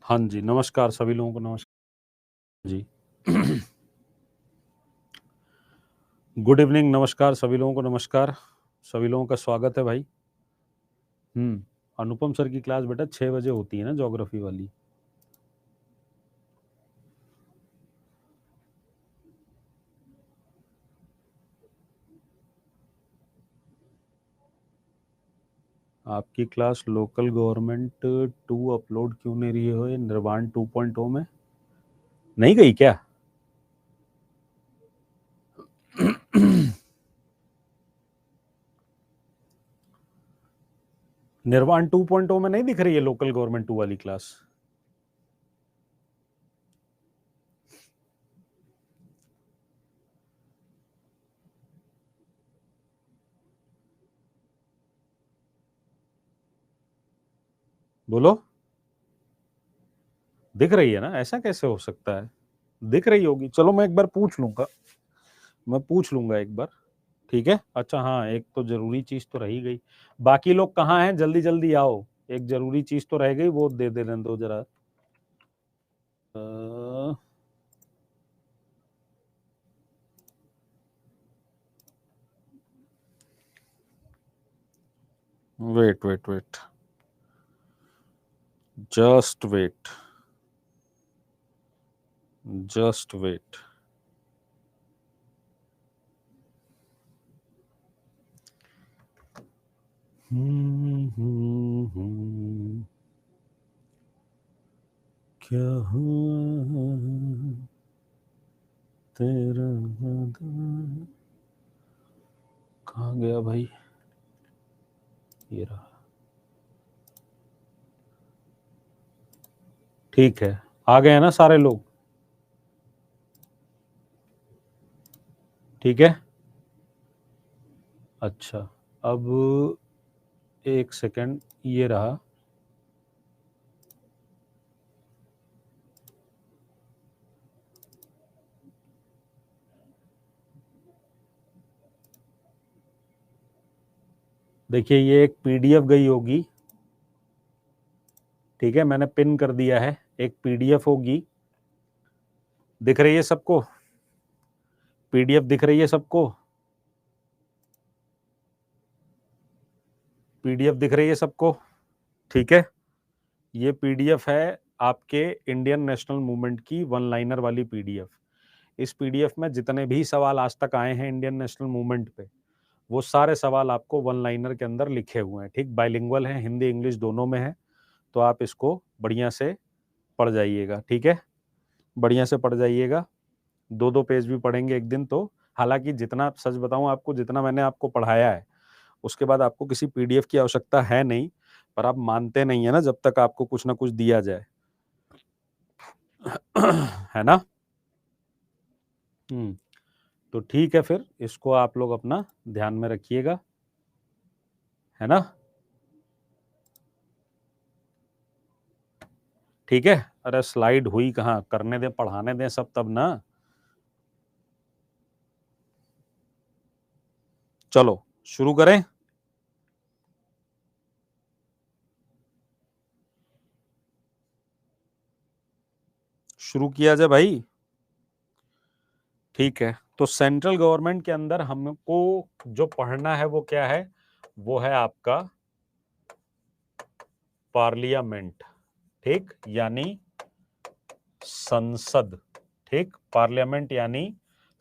हाँ जी, नमस्कार सभी लोगों को नमस्कार जी। गुड इवनिंग, नमस्कार सभी लोगों को नमस्कार। सभी लोगों का स्वागत है भाई। अनुपम सर की क्लास बेटा 6 बजे होती है ना, ज्योग्राफी वाली। आपकी क्लास लोकल गवर्नमेंट 2 अपलोड क्यों नहीं रही हो ये निर्वाण 2.0 में? नहीं गई क्या? निर्वाण 2.0 में नहीं दिख रही है लोकल गवर्नमेंट 2 वाली क्लास? बोलो। दिख रही है ना? ऐसा कैसे हो सकता है? दिख रही होगी, चलो मैं एक बार पूछ लूंगा। मैं पूछ लूंगा एक बार। ठीक है, अच्छा हाँ, एक तो जरूरी चीज तो रही गई। बाकी लोग कहाँ हैं? जल्दी जल्दी आओ। एक जरूरी चीज तो रह गई, वो दे देने दो जरा। Wait wait wait, just wait, just wait. क्या हुआ तेरा वादा? कहाँ गया भाई? ये रहा। ठीक है, आ गए हैं ना सारे लोग? ठीक है, अच्छा। अब एक सेकंड, ये रहा। देखिए, ये एक पीडीएफ गई होगी। ठीक है, मैंने पिन कर दिया है। एक पीडीएफ होगी, दिख रही है सबको? पीडीएफ दिख रही है सबको? पीडीएफ दिख रही है सबको? ठीक है, ये पीडीएफ है आपके इंडियन नेशनल मूवमेंट की वन लाइनर वाली पीडीएफ। इस पीडीएफ में जितने भी सवाल आज तक आए हैं इंडियन नेशनल मूवमेंट पे, वो सारे सवाल आपको वन लाइनर के अंदर लिखे हुए हैं। ठीक, बाइलिंगुअल है, हिंदी इंग्लिश दोनों में है। तो आप इसको बढ़िया से पढ़ जाइएगा। ठीक है, बढ़िया से पढ़ जाइएगा। 2-2 पेज भी पढ़ेंगे एक दिन तो। हालांकि जितना, सच बताऊं आपको, जितना मैंने आपको पढ़ाया है उसके बाद आपको किसी पीडीएफ की आवश्यकता है नहीं। पर आप मानते नहीं है ना जब तक आपको कुछ ना कुछ दिया जाए। है ना? तो ठीक है, फिर इसको आप लोग अपना ध्यान में रखिएगा। है ना? ठीक है। अरे स्लाइड हुई कहाँ? करने दें, पढ़ाने दें सब तब ना। चलो शुरू करें। शुरू किया जाए भाई। ठीक है, तो सेंट्रल गवर्नमेंट के अंदर हमको जो पढ़ना है वो क्या है? वो है आपका पार्लियामेंट। ठीक, यानी संसद। ठीक, पार्लियामेंट यानी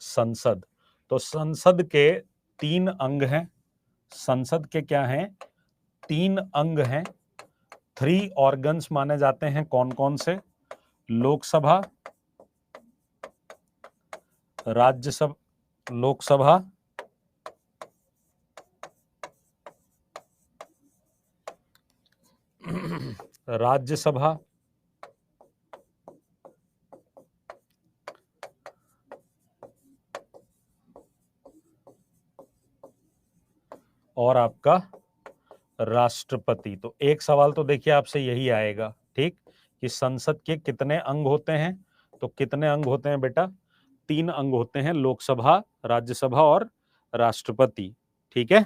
संसद। तो संसद के 3 अंग हैं। संसद के क्या हैं? 3 अंग हैं। 3 ऑर्गन्स माने जाते हैं। कौन कौन से? लोकसभा, राज्यसभा, लोकसभा, राज्यसभा और आपका राष्ट्रपति। तो एक सवाल तो देखिए आपसे यही आएगा। ठीक, कि संसद के कितने अंग होते हैं? तो कितने अंग होते हैं बेटा? 3 अंग होते हैं, लोकसभा, राज्यसभा और राष्ट्रपति। ठीक है,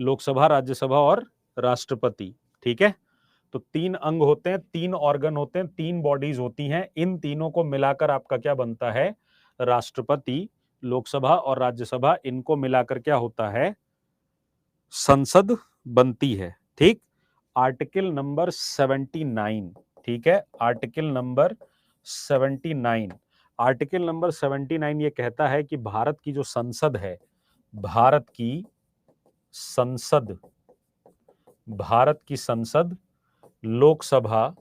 लोकसभा, राज्यसभा और राष्ट्रपति। ठीक है, तो 3 अंग होते हैं, 3 ऑर्गन होते हैं, 3 बॉडीज होती हैं, इन तीनों को मिलाकर आपका क्या बनता है? राष्ट्रपति, लोकसभा और राज्यसभा, इनको मिलाकर क्या होता है? संसद बनती है। ठीक, आर्टिकल नंबर 79, ठीक है, आर्टिकल नंबर 79, आर्टिकल नंबर 79 ये कहता है कि भारत की जो संसद है, भारत की संसद, भारत की संसद लोकसभा,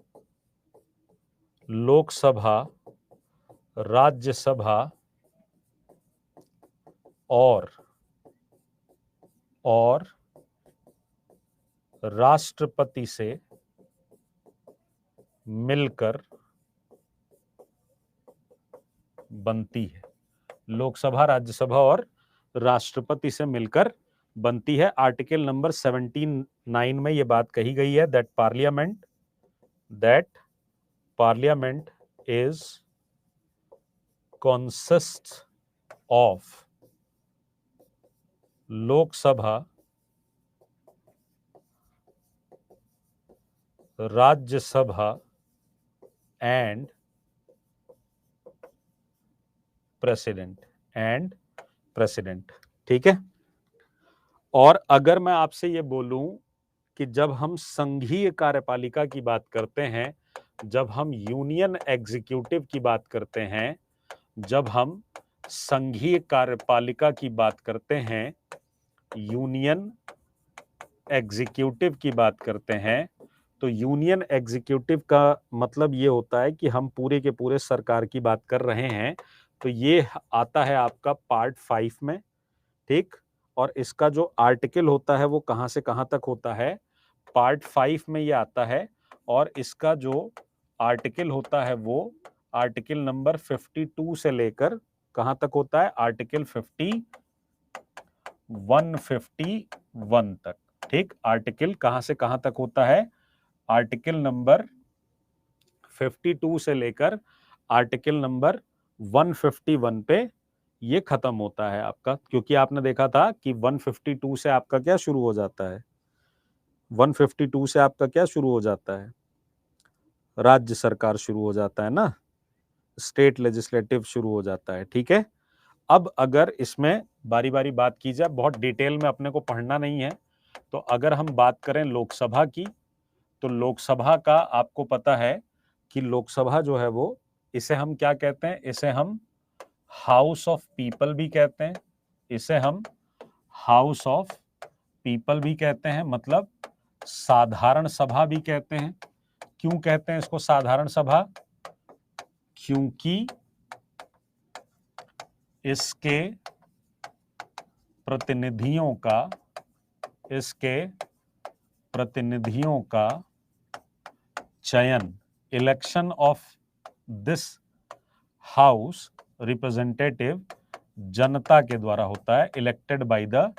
लोकसभा, राज्यसभा और राष्ट्रपति से मिलकर बनती है। लोकसभा, राज्यसभा और राष्ट्रपति से मिलकर बनती है। आर्टिकल नंबर 79 में यह बात कही गई है that parliament is consists of Lok Sabha, Rajya Sabha and president. ठीक है। और अगर मैं आपसे ये बोलूं कि जब हम संघीय कार्यपालिका की बात करते हैं, जब हम यूनियन एग्जीक्यूटिव की बात करते हैं, जब हम संघीय कार्यपालिका की बात करते हैं, यूनियन एग्जीक्यूटिव की बात करते हैं, तो यूनियन एग्जीक्यूटिव का मतलब ये होता है कि हम पूरे के पूरे सरकार की बात कर रहे हैं। तो ये आता है आपका पार्ट 5 में। ठीक, और इसका जो आर्टिकल होता है वो कहां से कहां तक होता है? पार्ट 5 में ये आता है। और इसका जो आर्टिकल होता है वो आर्टिकल नंबर 52 से लेकर कहां तक होता है? आर्टिकल 151 तक। ठीक, आर्टिकल कहां से कहां तक होता है? आर्टिकल नंबर 52 से लेकर आर्टिकल नंबर 151 पे ये खत्म होता है आपका। क्योंकि आपने देखा था कि 152 से आपका क्या शुरू हो जाता है? 152 से आपका क्या शुरू हो जाता है? राज्य सरकार शुरू हो जाता है ना, स्टेट लेजिस्लेटिव शुरू हो जाता है। ठीक है। अब अगर इसमें बारी बारी बात की जाए, बहुत डिटेल में अपने को पढ़ना नहीं है, तो अगर हम बात करें लोकसभा की, तो लोकसभा का आपको पता है कि लोकसभा जो है वो, इसे हम क्या कहते हैं? इसे हम हाउस ऑफ पीपल भी कहते हैं। इसे हम हाउस ऑफ पीपल भी कहते हैं, मतलब साधारण सभा भी कहते हैं। क्यों कहते हैं इसको साधारण सभा? क्योंकि इसके प्रतिनिधियों का चयन, election of this house representative, जनता के द्वारा होता है। इलेक्टेड बाय द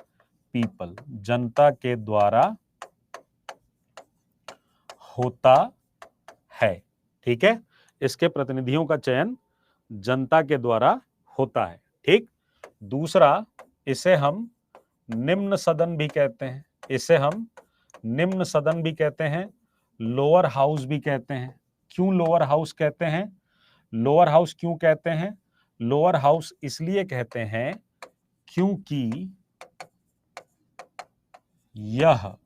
पीपल, जनता के द्वारा होता है। ठीक है, इसके प्रतिनिधियों का चयन जनता के द्वारा होता है। ठीक, दूसरा, इसे हम निम्न सदन भी कहते हैं। इसे हम निम्न सदन भी कहते हैं, लोअर हाउस भी कहते हैं। क्यों लोअर हाउस कहते हैं? लोअर हाउस क्यों कहते हैं? लोअर हाउस इसलिए कहते हैं क्योंकि यह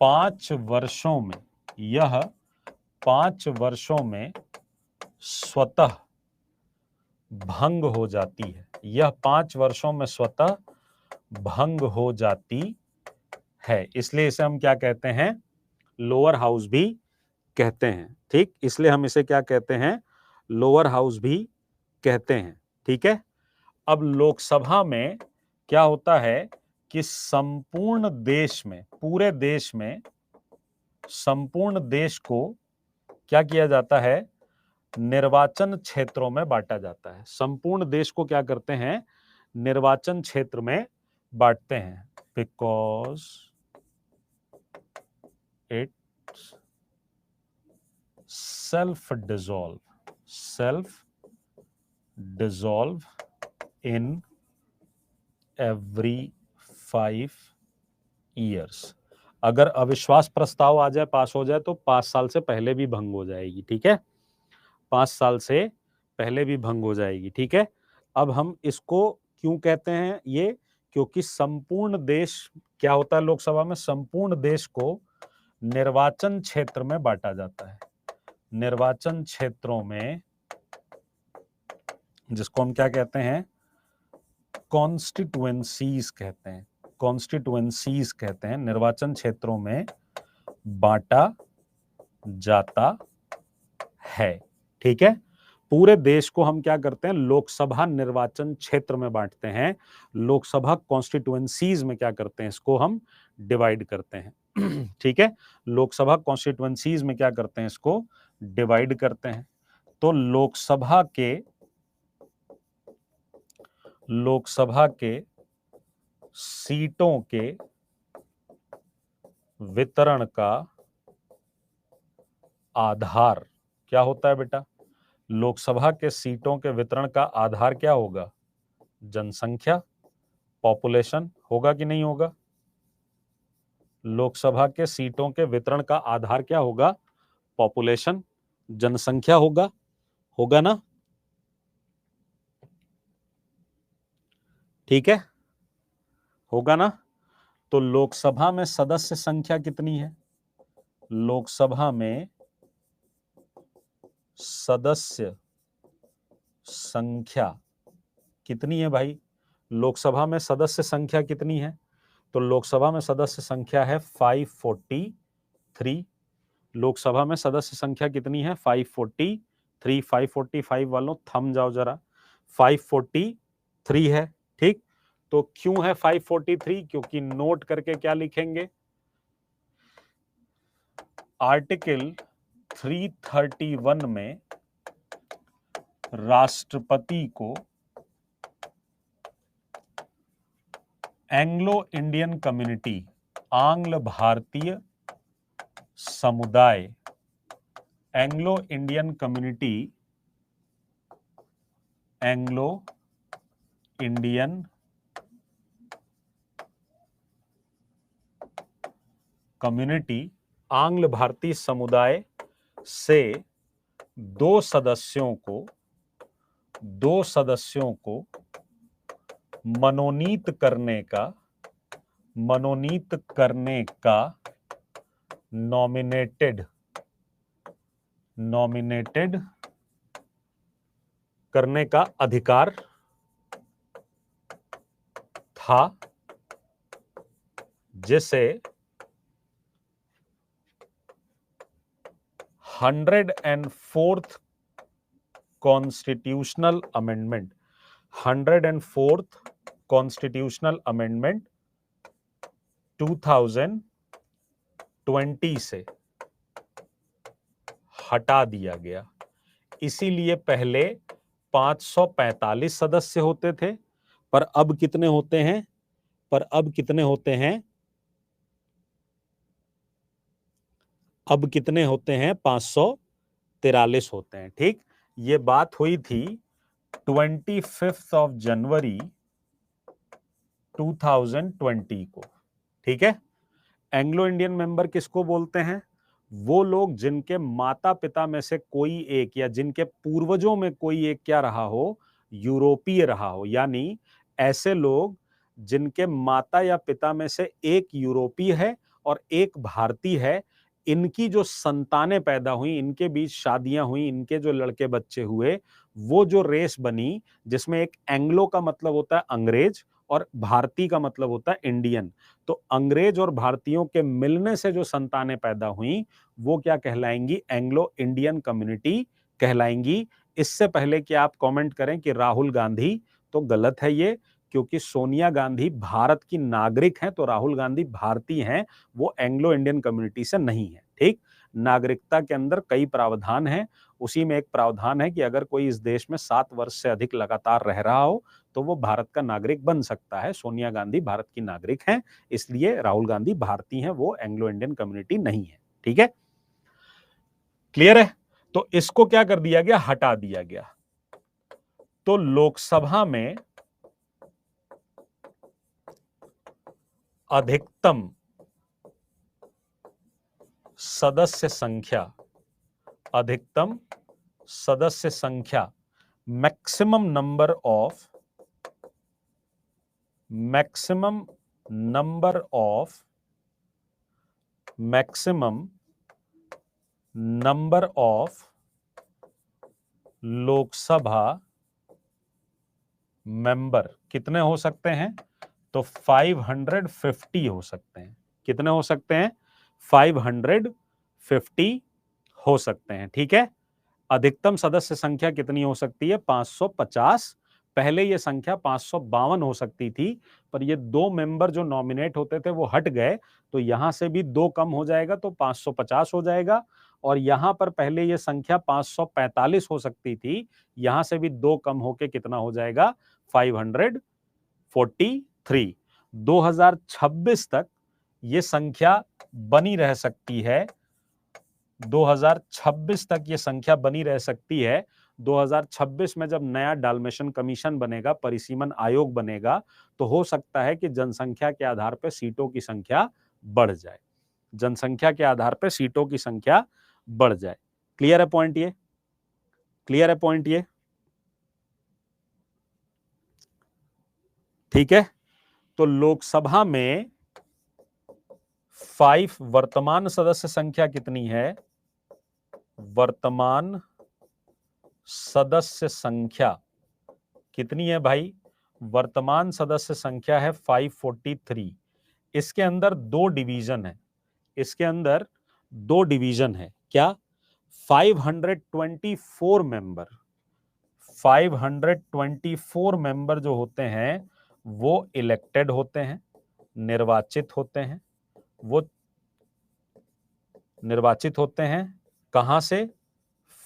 5 वर्षों में, यह 5 वर्षों में स्वतः भंग हो जाती है। यह 5 वर्षों में स्वतः भंग हो जाती है, इसलिए इसे हम क्या कहते हैं? लोअर हाउस भी कहते हैं। ठीक, इसलिए हम इसे क्या कहते हैं? लोअर हाउस भी कहते हैं। ठीक है। अब लोकसभा में क्या होता है कि संपूर्ण देश में, पूरे देश में, संपूर्ण देश को क्या किया जाता है? निर्वाचन क्षेत्रों में बांटा जाता है। संपूर्ण देश को क्या करते हैं? निर्वाचन क्षेत्र में बांटते हैं। Because it self dissolve in every 5 years। अगर अविश्वास प्रस्ताव आ जाए, पास हो जाए, तो 5 साल से पहले भी भंग हो जाएगी। ठीक है, 5 साल से पहले भी भंग हो जाएगी। ठीक है, अब हम इसको क्यों कहते हैं ये, क्योंकि संपूर्ण देश क्या होता है लोकसभा में, संपूर्ण देश को निर्वाचन क्षेत्र में बांटा जाता है। निर्वाचन क्षेत्रों में, जिसको हम क्या कहते हैं, कॉन्स्टिट्यूएंसीज कहते हैं, कॉन्स्टिट्यूएंसीज कहते हैं, निर्वाचन क्षेत्रों में बांटा जाता है। ठीक है, पूरे देश को हम क्या करते हैं, लोकसभा निर्वाचन क्षेत्र में बांटते हैं, लोकसभा कॉन्स्टिट्यूएंसीज में क्या करते हैं, इसको हम डिवाइड करते हैं। ठीक है, लोकसभा कॉन्स्टिट्यूएंसीज में क्या करते हैं, इसको डिवाइड करते हैं। तो लोकसभा के सीटों के वितरण का आधार क्या होता है बेटा, लोकसभा के सीटों के वितरण का आधार क्या होगा, जनसंख्या, पॉपुलेशन, होगा कि नहीं होगा। लोकसभा के सीटों के वितरण का आधार क्या होगा, पॉपुलेशन, जनसंख्या होगा, होगा ना। ठीक है, होगा ना। तो लोकसभा में सदस्य संख्या कितनी है, लोकसभा में सदस्य संख्या कितनी है भाई, लोकसभा में सदस्य संख्या कितनी है, तो लोकसभा में सदस्य संख्या है 543। लोकसभा में सदस्य संख्या कितनी है, 543। 545 वालों थम जाओ जरा, 543 है। ठीक, तो क्यों है 543, क्योंकि नोट करके क्या लिखेंगे, आर्टिकल 331 में राष्ट्रपति को एंग्लो इंडियन कम्युनिटी, आंग्ल भारतीय समुदाय, Anglo Indian community, Anglo Indian community, आंग्ल भारतीय समुदाय से दो सदस्यों को मनोनीत करने का नॉमिनेटेड करने का अधिकार था, जिसे 104th constitutional amendment, 104th constitutional amendment 2020 से हटा दिया गया। इसीलिए पहले 545 सदस्य होते थे, पर अब कितने होते हैं, अब कितने होते हैं, 543 होते हैं। ठीक, ये बात हुई थी 25 जनवरी 2020 को। ठीक है, एंग्लो इंडियन मेंबर किसको बोलते हैं, वो लोग जिनके माता पिता में से कोई एक या जिनके पूर्वजों में कोई एक क्या रहा हो, यूरोपीय रहा हो, यानी ऐसे लोग जिनके माता या पिता में से एक यूरोपीय है और एक भारतीय है, इनकी जो संतानें पैदा हुई, इनके बीच शादियां हुई, इनके जो लड़के बच्चे हुए, वो जो रेस बनी, जिसमें एक एंग्लो का मतलब होता है अंग्रेज और भारतीय का मतलब होता है इंडियन, तो अंग्रेज और भारतीयों के मिलने से जो संतानें पैदा हुई, वो क्या कहलाएंगी, एंग्लो इंडियन कम्युनिटी कहलाएंगी। इससे पहले कि आप कमेंट करें कि राहुल गांधी, तो गलत है ये, क्योंकि सोनिया गांधी भारत की नागरिक हैं, तो राहुल गांधी भारतीय हैं, वो एंग्लो इंडियन कम्युनिटी से नहीं है। ठीक, नागरिकता के अंदर कई प्रावधान हैं, उसी में एक प्रावधान है कि अगर कोई इस देश में 7 वर्ष से अधिक लगातार रह रहा हो तो वो भारत का नागरिक बन सकता है। सोनिया गांधी भारत की नागरिक हैं, इसलिए राहुल गांधी भारतीय हैं, वो एंग्लो इंडियन कम्युनिटी नहीं है। ठीक है, क्लियर है। तो इसको क्या कर दिया गया, हटा दिया गया। तो लोकसभा में अधिकतम सदस्य संख्या, अधिकतम सदस्य संख्या, maximum number of Lok Sabha member कितने हो सकते हैं? तो 550 हो सकते हैं। कितने हो सकते हैं? 550 हो सकते हैं। ठीक है, अधिकतम सदस्य संख्या कितनी हो सकती है? 550। पहले ये संख्या 552 हो सकती थी, पर ये 2 मेंबर जो नॉमिनेट होते थे वो हट गए, तो यहां से भी 2 कम हो जाएगा तो 550 हो जाएगा। और यहां पर पहले ये संख्या 545 हो सकती थी, यहां से भी 2 कम होके कितना हो जाएगा? 543। 2026 तक ये संख्या बनी रह सकती है। 2026 तक ये संख्या बनी रह सकती है। 2026 में जब नया डाल्मेशन कमीशन बनेगा, परिसीमन आयोग बनेगा, तो हो सकता है कि जनसंख्या के आधार पर सीटों की संख्या बढ़ जाए। जनसंख्या के आधार पर सीटों की संख्या बढ़ जाए। क्लियर है पॉइंट ये? क्लियर है पॉइंट ये? ठीक है, तो लोकसभा में 5 वर्तमान सदस्य संख्या कितनी है? वर्तमान सदस्य संख्या कितनी है भाई? वर्तमान सदस्य संख्या है 543। इसके अंदर 2 डिवीजन है। इसके अंदर 2 डिवीजन है। क्या? 524 मेंबर, 524 मेंबर जो होते हैं वो इलेक्टेड होते हैं, निर्वाचित होते हैं। वो निर्वाचित होते हैं कहां से?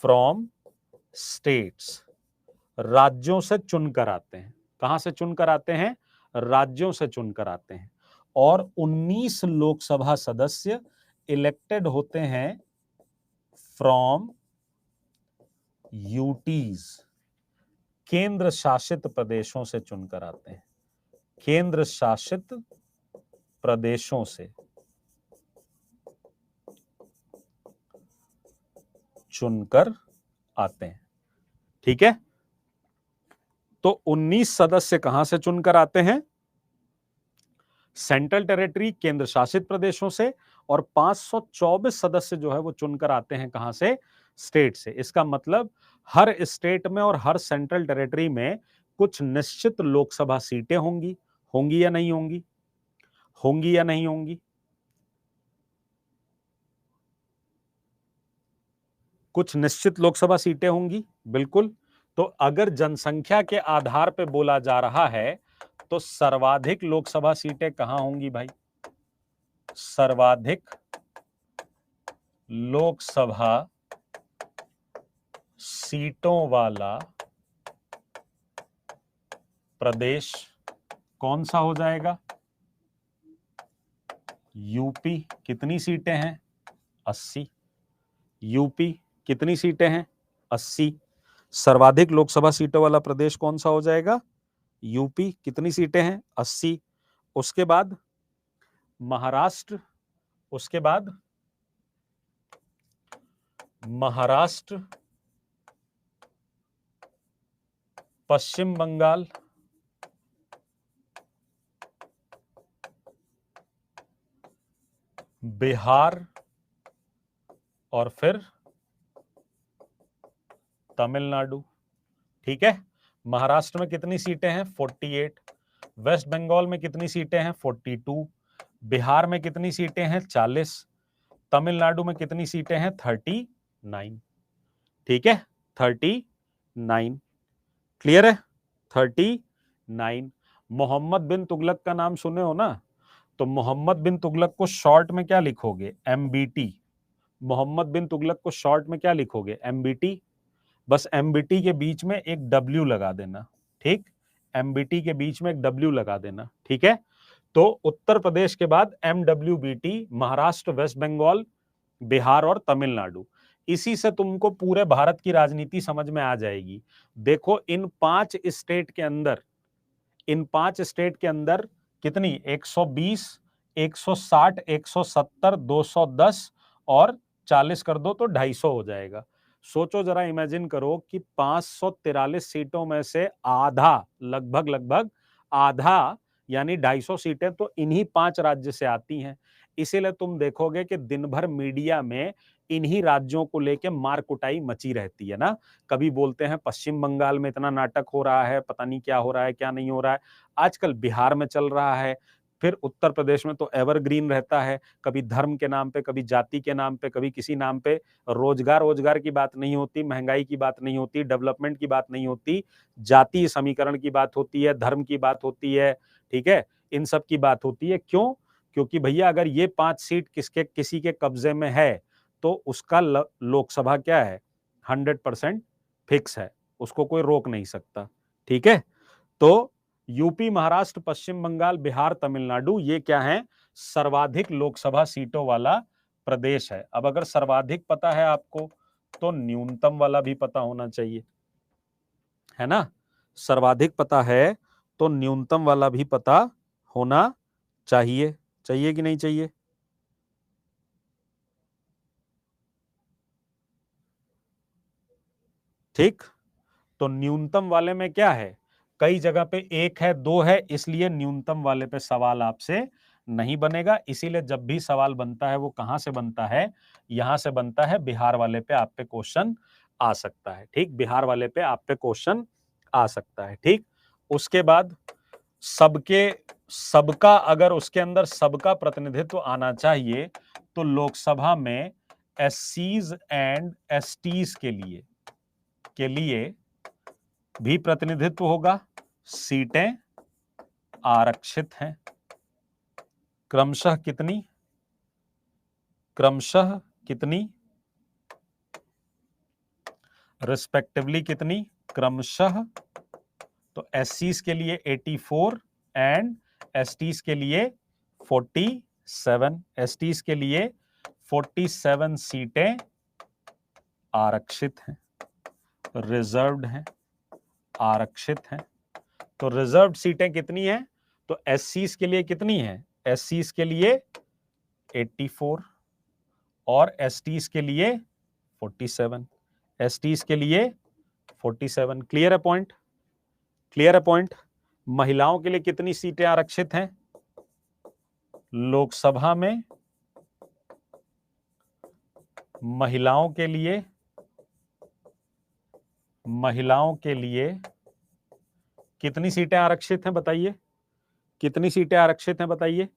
फ्रॉम स्टेट्स, राज्यों से चुनकर आते हैं। कहां से चुनकर आते हैं? राज्यों से चुनकर आते हैं। और 19 लोकसभा सदस्य इलेक्टेड होते हैं फ्रॉम यूटीज, केंद्र शासित प्रदेशों से चुनकर आते हैं। केंद्र शासित प्रदेशों से चुनकर आते हैं। ठीक है, तो 19 सदस्य कहां से चुनकर आते हैं? सेंट्रल टेरिटरी, केंद्र शासित प्रदेशों से। और 524 सदस्य जो है वो चुनकर आते हैं कहां से? स्टेट से। इसका मतलब हर स्टेट में और हर सेंट्रल टेरिटरी में कुछ निश्चित लोकसभा सीटें होंगी। होंगी या नहीं होंगी? होंगी या नहीं होंगी? कुछ निश्चित लोकसभा सीटें होंगी, बिल्कुल। तो अगर जनसंख्या के आधार पर बोला जा रहा है तो सर्वाधिक लोकसभा सीटें कहां होंगी भाई? सर्वाधिक लोकसभा सीटों वाला प्रदेश कौन सा हो जाएगा? यूपी। कितनी सीटें हैं? 80। यूपी कितनी सीटें हैं? 80। सर्वाधिक लोकसभा सीटों वाला प्रदेश कौन सा हो जाएगा? यूपी। कितनी सीटें हैं? 80। उसके बाद महाराष्ट्र। उसके बाद महाराष्ट्र, पश्चिम बंगाल, बिहार और फिर तमिलनाडु। ठीक है, महाराष्ट्र में कितनी सीटें हैं? 48। वेस्ट बंगाल में कितनी सीटें हैं? 42। बिहार में कितनी सीटें हैं? 40। तमिलनाडु में कितनी सीटें हैं? 39। ठीक है, 39। क्लियर है? 39। मोहम्मद बिन तुगलक का नाम सुने हो ना? तो मोहम्मद बिन तुगलक को शॉर्ट में क्या लिखोगे? एमबीटी। मोहम्मद बिन तुगलक को शॉर्ट में क्या लिखोगे? एमबीटी। बस एमबीटी के बीच में एक डब्ल्यू लगा देना। ठीक, एमबीटी के बीच में एक डब्ल्यू लगा देना। ठीक है, तो उत्तर प्रदेश के बाद एमडब्ल्यूबीटी, महाराष्ट्र, वेस्ट बंगाल, बिहार और तमिलनाडु। इसी से तुमको पूरे भारत की राजनीति समझ में आ जाएगी। देखो इन 5 स्टेट के अंदर, इन 5 स्टेट के अंदर कितनी? 120, 160, 170, 210 और 40 कर दो तो 250 हो जाएगा। सोचो जरा, इमेजिन करो कि 543 सीटों में से आधा, लगभग लगभग आधा यानी 250 सीटें तो इन्हीं 5 राज्य से आती हैं। इसीलिए तुम देखोगे कि दिन भर मीडिया में इन्हीं राज्यों को लेके मार कुटाई मची रहती है ना। कभी बोलते हैं पश्चिम बंगाल में इतना नाटक हो रहा है, पता नहीं क्या हो रहा है क्या नहीं हो रहा है। आजकल बिहार में चल रहा है, फिर उत्तर प्रदेश में तो एवरग्रीन रहता है, कभी धर्म के नाम पे, कभी जाति के नाम पे, कभी किसी नाम पे। रोजगार की बात नहीं होती, महंगाई की बात नहीं होती, डेवलपमेंट की बात नहीं होती, जातीय समीकरण की बात होती है, धर्म की बात होती है, ठीक है, इन सब की बात होती है। क्यों? क्योंकि भैया अगर ये 5 सीट किसी के कब्जे में है तो उसका लोकसभा क्या है, 100% फिक्स है, उसको कोई रोक नहीं सकता। ठीक है, तो यूपी, महाराष्ट्र, पश्चिम बंगाल, बिहार, तमिलनाडु, ये क्या है, सर्वाधिक लोकसभा सीटों वाला प्रदेश है। अब अगर सर्वाधिक पता है आपको तो न्यूनतम वाला भी पता होना चाहिए, है ना। सर्वाधिक पता है तो न्यूनतम वाला भी पता होना चाहिए। चाहिए कि नहीं चाहिए? ठीक, तो न्यूनतम वाले में क्या है, कई जगह पे 1 है, 2 है, इसलिए न्यूनतम वाले पे सवाल आपसे नहीं बनेगा। इसीलिए जब भी सवाल बनता है वो कहां से बनता है, यहां से बनता है, बिहार वाले पे आप पे क्वेश्चन आ सकता है। ठीक, बिहार वाले पे आप पे क्वेश्चन आ सकता है। ठीक, उसके बाद सबके सबका, अगर उसके अंदर सबका प्रतिनिधित्व आना चाहिए तो लोकसभा में एससीज एंड एसटीज के लिए भी प्रतिनिधित्व होगा। सीटें आरक्षित हैं, क्रमशः कितनी, क्रमशः कितनी, रिस्पेक्टिवली कितनी, क्रमशः। तो एससीज के लिए 84 एंड एसटीज के लिए 47, एसटीज के लिए 47 सीटें आरक्षित हैं, रिजर्व्ड हैं, आरक्षित हैं। तो रिजर्व्ड सीटें कितनी हैं, तो एससीज के लिए कितनी है, एससीज के लिए 84 और एसटीज के लिए 47, एसटीज के लिए 47। क्लियर है पॉइंट? क्लियर है पॉइंट? महिलाओं के लिए कितनी सीटें आरक्षित हैं लोकसभा में? महिलाओं के लिए कितनी सीटें आरक्षित हैं बताइए, कितनी सीटें आरक्षित हैं बताइए।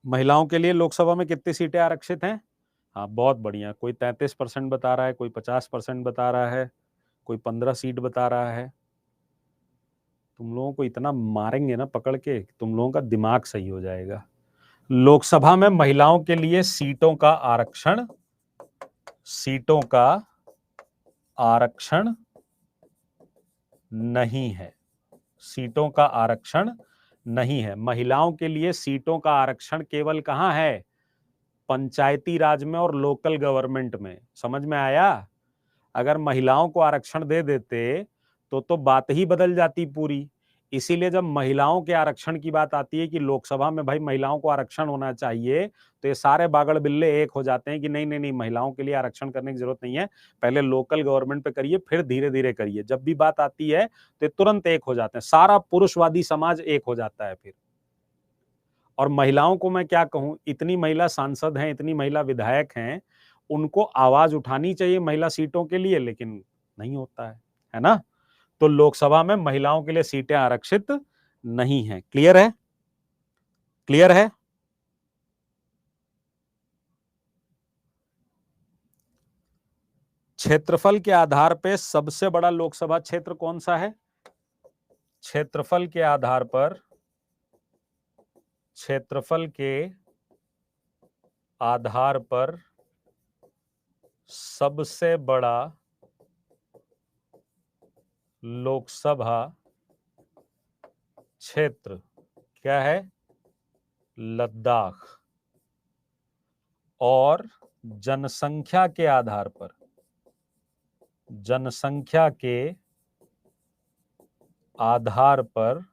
महिलाओं के लिए लोकसभा में कितनी सीटें आरक्षित हैं? हाँ, बहुत बढ़िया। कोई 33% बता रहा है, कोई 50% बता रहा है, कोई 15 सीट बता रहा है। तुम लोगों को इतना मारेंगे ना पकड़ के, तुम लोगों का दिमाग सही हो जाएगा। लोकसभा में महिलाओं के लिए सीटों का आरक्षण नहीं है, सीटों का आरक्षण नहीं है। महिलाओं के लिए सीटों का आरक्षण केवल कहां है, पंचायती राज में और लोकल गवर्नमेंट में। समझ में आया? अगर महिलाओं को आरक्षण दे देते तो बात ही बदल जाती पूरी। इसीलिए जब महिलाओं के आरक्षण की बात आती है कि लोकसभा में भाई महिलाओं को आरक्षण होना चाहिए, तो ये सारे बागड़ बिल्ले एक हो जाते हैं कि नहीं नहीं नहीं, महिलाओं के लिए आरक्षण करने की जरूरत नहीं है, पहले लोकल गवर्नमेंट पे करिए, फिर धीरे धीरे करिए। जब भी बात आती है तो तुरंत एक हो जाते हैं, सारा पुरुषवादी समाज एक हो जाता है फिर। और महिलाओं को मैं क्या कहूं, इतनी महिला सांसद हैं, इतनी महिला विधायक हैं, उनको आवाज उठानी चाहिए महिला सीटों के लिए, लेकिन नहीं होता है ना। तो लोकसभा में महिलाओं के लिए सीटें आरक्षित नहीं है। क्लियर है? क्लियर है? क्षेत्रफल के आधार पे सबसे बड़ा लोकसभा क्षेत्र कौन सा है? क्षेत्रफल के आधार पर, क्षेत्रफल के आधार पर सबसे बड़ा लोकसभा क्षेत्र क्या है? लद्दाख। और जनसंख्या के आधार पर, जनसंख्या के आधार पर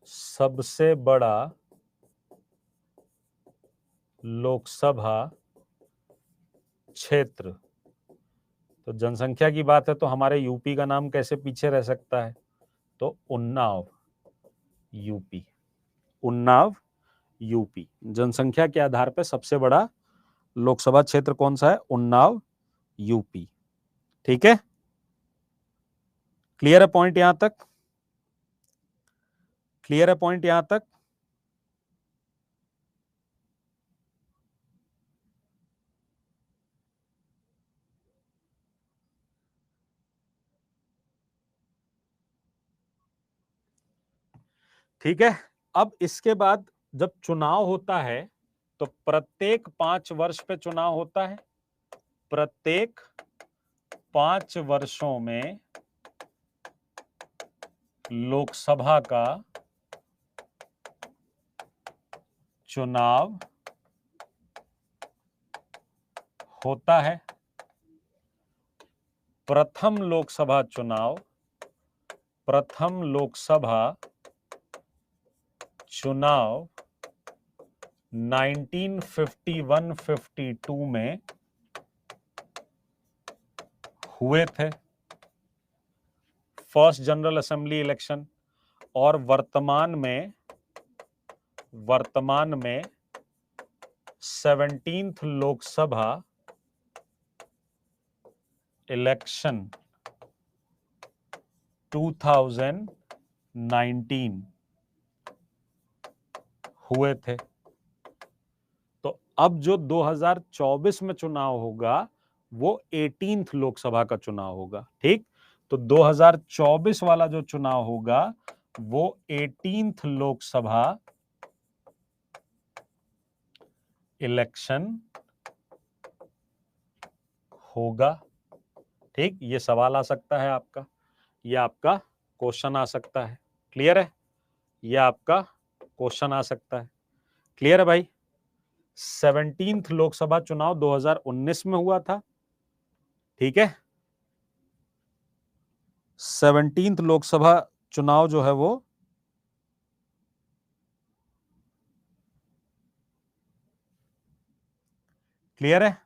सबसे बड़ा लोकसभा क्षेत्र। तो जनसंख्या की बात है तो हमारे यूपी का नाम कैसे पीछे रह सकता है? तो उन्नाव यूपी। उन्नाव यूपी जनसंख्या के आधार पर सबसे बड़ा लोकसभा क्षेत्र कौन सा है? उन्नाव यूपी। ठीक है, क्लियर है पॉइंट यहां तक? क्लियर है पॉइंट यहां तक? ठीक है, अब इसके बाद जब चुनाव होता है तो प्रत्येक 5 वर्ष पे चुनाव होता है। प्रत्येक 5 वर्षों में लोकसभा का चुनाव होता है। प्रथम लोकसभा चुनाव 1951-52 में हुए थे, फर्स्ट जनरल असेंबली इलेक्शन। और वर्तमान में 17th लोकसभा इलेक्शन 2019 हुए थे। तो अब जो 2024 में चुनाव होगा वो 18th लोकसभा का चुनाव होगा। ठीक, तो 2024 वाला जो चुनाव होगा वो 18th लोकसभा इलेक्शन होगा। ठीक, ये सवाल आ सकता है आपका, ये आपका क्वेश्चन आ सकता है। क्लियर है? ये आपका क्वेश्चन आ सकता है। क्लियर है भाई? 17th लोकसभा चुनाव 2019 में हुआ था। ठीक है, 17th लोकसभा चुनाव जो है वो क्लियर है?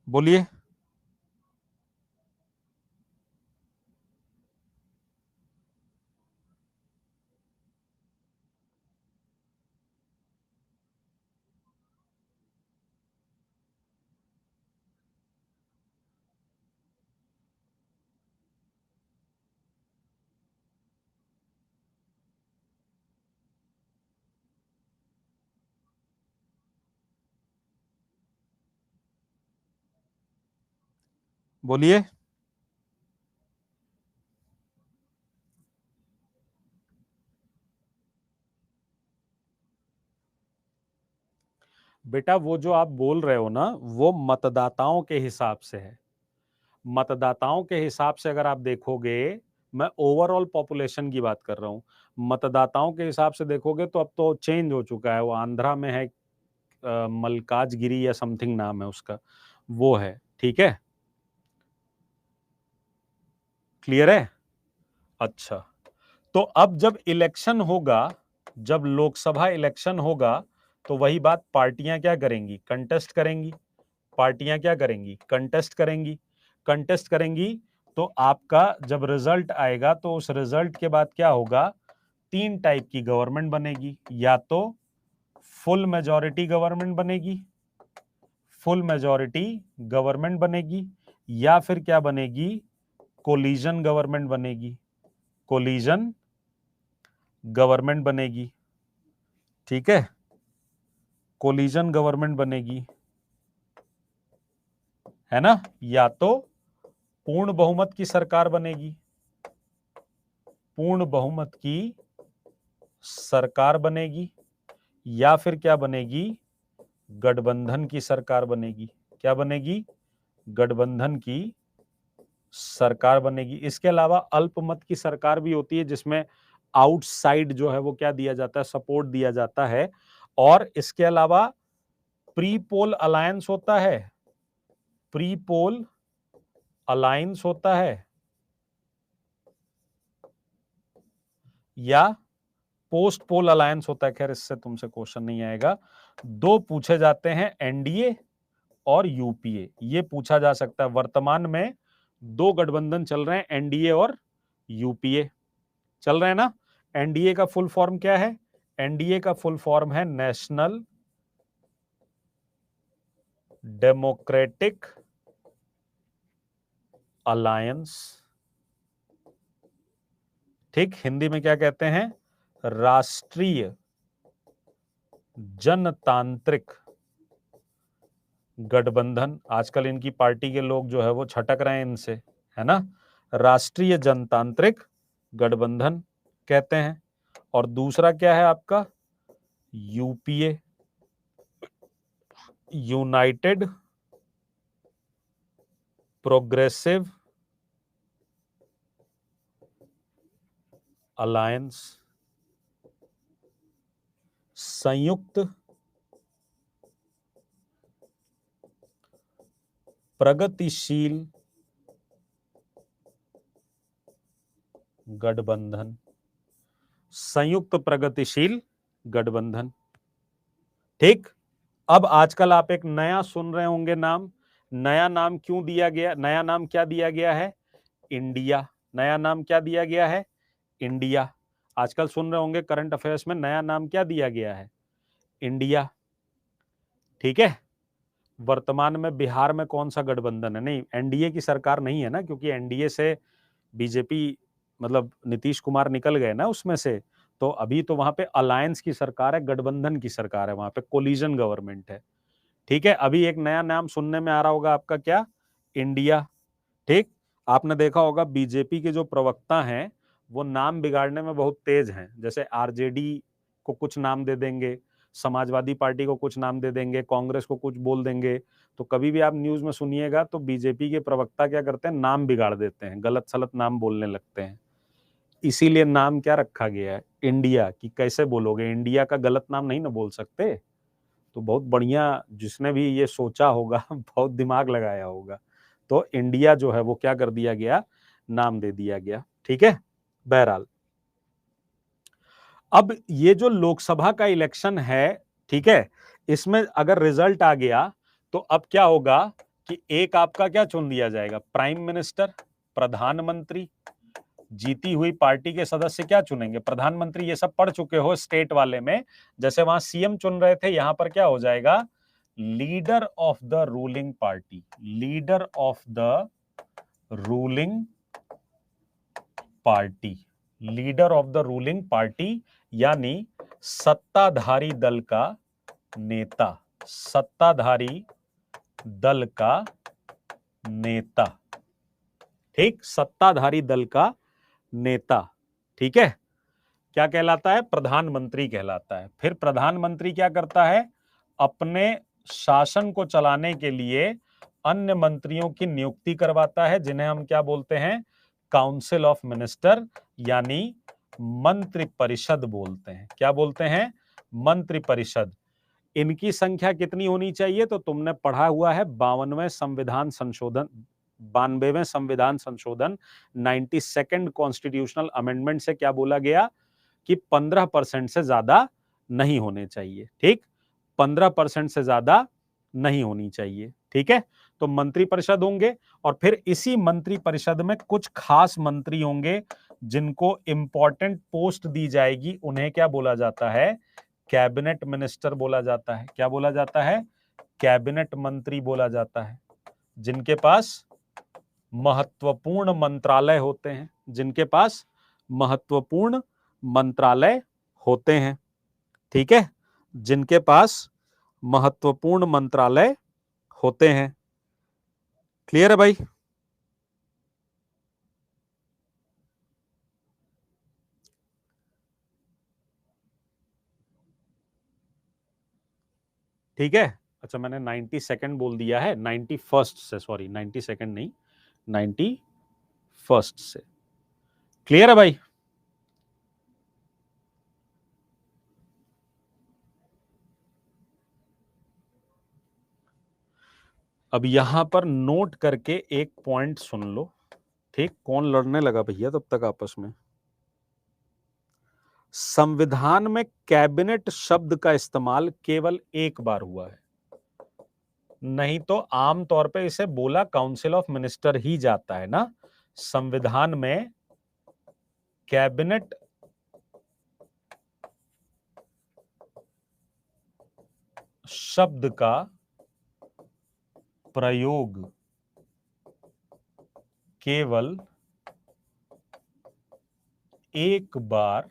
बोलिए। बोलिए। बेटा वो जो आप बोल रहे हो ना वो मतदाताओं के हिसाब से है। मतदाताओं के हिसाब से अगर आप देखोगे, मैं ओवरऑल पॉपुलेशन की बात कर रहा हूं। मतदाताओं के हिसाब से देखोगे तो अब तो चेंज हो चुका है, वो आंध्रा में है, मलकाजगिरी या समथिंग नाम है उसका, वो है। ठीक है, क्लियर है? अच्छा, तो अब जब इलेक्शन होगा, जब लोकसभा इलेक्शन होगा तो वही बात, पार्टियां क्या करेंगी? कंटेस्ट करेंगी। पार्टियां क्या करेंगी? कंटेस्ट करेंगी। कंटेस्ट करेंगी तो आपका जब रिजल्ट आएगा तो उस रिजल्ट के बाद क्या होगा? 3 टाइप की गवर्नमेंट बनेगी। या तो फुल मेजॉरिटी गवर्नमेंट बनेगी, फुल मेजॉरिटी गवर्नमेंट बनेगी, या फिर क्या बनेगी? कोलिजन गवर्नमेंट बनेगी। कोलिजन गवर्नमेंट बनेगी। ठीक है, कोलिजन गवर्नमेंट बनेगी, है ना? या तो पूर्ण बहुमत की सरकार बनेगी, पूर्ण बहुमत की सरकार बनेगी, या फिर क्या बनेगी? गठबंधन की सरकार बनेगी। क्या बनेगी? गठबंधन की सरकार बनेगी। इसके अलावा अल्पमत की सरकार भी होती है जिसमें आउटसाइड जो है वो क्या दिया जाता है? सपोर्ट दिया जाता है। और इसके अलावा प्री पोल अलायंस होता है, प्री पोल अलायंस होता है या पोस्ट पोल अलायंस होता है? खैर इससे तुमसे क्वेश्चन नहीं आएगा। दो पूछे जाते हैं, एनडीए और यूपीए, ये पूछा जा सकता है। वर्तमान में दो गठबंधन चल रहे हैं, एनडीए और यूपीए चल रहे हैं ना। एनडीए का फुल फॉर्म क्या है? एनडीए का फुल फॉर्म है नेशनल डेमोक्रेटिक अलायंस। ठीक, हिंदी में क्या कहते हैं? राष्ट्रीय जनतांत्रिक गठबंधन। आजकल इनकी पार्टी के लोग जो है वो छटक रहे हैं इनसे, है ना। राष्ट्रीय जनतांत्रिक गठबंधन कहते हैं। और दूसरा क्या है आपका? यूपीए, यूनाइटेड प्रोग्रेसिव अलायंस, संयुक्त प्रगतिशील गठबंधन, संयुक्त प्रगतिशील गठबंधन। ठीक, अब आजकल आप एक नया सुन रहे होंगे नाम। नया नाम क्यों दिया गया? नया नाम क्या दिया गया है? इंडिया। नया नाम क्या दिया गया है? इंडिया। आजकल सुन रहे होंगे करंट अफेयर्स में, नया नाम क्या दिया गया है? इंडिया। ठीक है। वर्तमान में बिहार में कौन सा गठबंधन है? नहीं, एनडीए की सरकार नहीं है ना, क्योंकि एनडीए से बीजेपी, मतलब नीतीश कुमार निकल गए ना उसमें से। तो अभी तो वहां पे अलायंस की सरकार है, गठबंधन की सरकार है, वहां पे कोलिजन गवर्नमेंट है। ठीक है। अभी एक नया नाम सुनने में आ रहा होगा आपका, क्या? इंडिया। ठीक। आपने देखा होगा बीजेपी के जो प्रवक्ता हैं वो नाम बिगाड़ने में बहुत तेज हैं। जैसे आरजेडी को कुछ नाम दे देंगे, समाजवादी पार्टी को कुछ नाम दे देंगे, कांग्रेस को कुछ बोल देंगे। तो कभी भी आप न्यूज में सुनिएगा तो बीजेपी के प्रवक्ता क्या करते हैं? नाम बिगाड़ देते हैं, गलत सलत नाम बोलने लगते हैं। इसीलिए नाम क्या रखा गया है? इंडिया। कि कैसे बोलोगे? इंडिया का गलत नाम नहीं ना बोल सकते। तो बहुत बढ़िया, जिसने भी ये सोचा होगा बहुत दिमाग लगाया होगा। तो इंडिया जो है वो क्या कर दिया गया? नाम दे दिया गया। ठीक है। बहरहाल, अब ये जो लोकसभा का इलेक्शन है, ठीक है, इसमें अगर रिजल्ट आ गया तो अब क्या होगा कि एक आपका क्या चुन दिया जाएगा? प्राइम मिनिस्टर, प्रधानमंत्री। जीती हुई पार्टी के सदस्य क्या चुनेंगे? प्रधानमंत्री। ये सब पढ़ चुके हो स्टेट वाले में, जैसे वहां सीएम चुन रहे थे, यहां पर क्या हो जाएगा? Leader of the ruling party. Leader of the ruling party. Leader of the ruling party यानी सत्ताधारी दल का नेता। सत्ताधारी दल का नेता। ठीक, सत्ताधारी दल का नेता। ठीक है। क्या कहलाता है? प्रधानमंत्री कहलाता है। फिर प्रधानमंत्री क्या करता है? अपने शासन को चलाने के लिए अन्य मंत्रियों की नियुक्ति करवाता है, जिन्हें हम क्या बोलते हैं? काउंसिल ऑफ मिनिस्टर, यानी मंत्रि परिषद बोलते हैं। क्या बोलते हैं? मंत्रि परिषद। इनकी संख्या कितनी होनी चाहिए? तो तुमने पढ़ा हुआ है 52वें संविधान संशोधन, 92वें संविधान संशोधन, 92nd कॉन्स्टिट्यूशनल अमेंडमेंट से क्या बोला गया कि 15% से ज्यादा नहीं होने चाहिए। ठीक, 15% से ज्यादा नहीं होनी चाहिए। ठीक है। तो मंत्री परिषद होंगे, और फिर इसी मंत्री परिषद में कुछ खास मंत्री होंगे जिनको इंपॉर्टेंट पोस्ट दी जाएगी। उन्हें क्या बोला जाता है? कैबिनेट मिनिस्टर बोला जाता है। क्या बोला जाता है? कैबिनेट मंत्री बोला जाता है। जिनके पास महत्वपूर्ण मंत्रालय होते हैं, जिनके पास महत्वपूर्ण मंत्रालय होते हैं। ठीक है। जिनके पास महत्वपूर्ण मंत्रालय होते हैं। क्लियर है भाई? ठीक है। अच्छा, मैंने 92nd बोल दिया है, 91st से, सॉरी 92nd नहीं, 91st से। क्लियर है भाई? अब यहां पर नोट करके एक पॉइंट सुन लो, ठीक? कौन लड़ने लगा भैया तब तक आपस में? संविधान में कैबिनेट शब्द का इस्तेमाल केवल एक बार हुआ है, नहीं तो आमतौर पे इसे बोला काउंसिल ऑफ मिनिस्टर ही जाता है ना। संविधान में कैबिनेट शब्द का प्रयोग केवल एक बार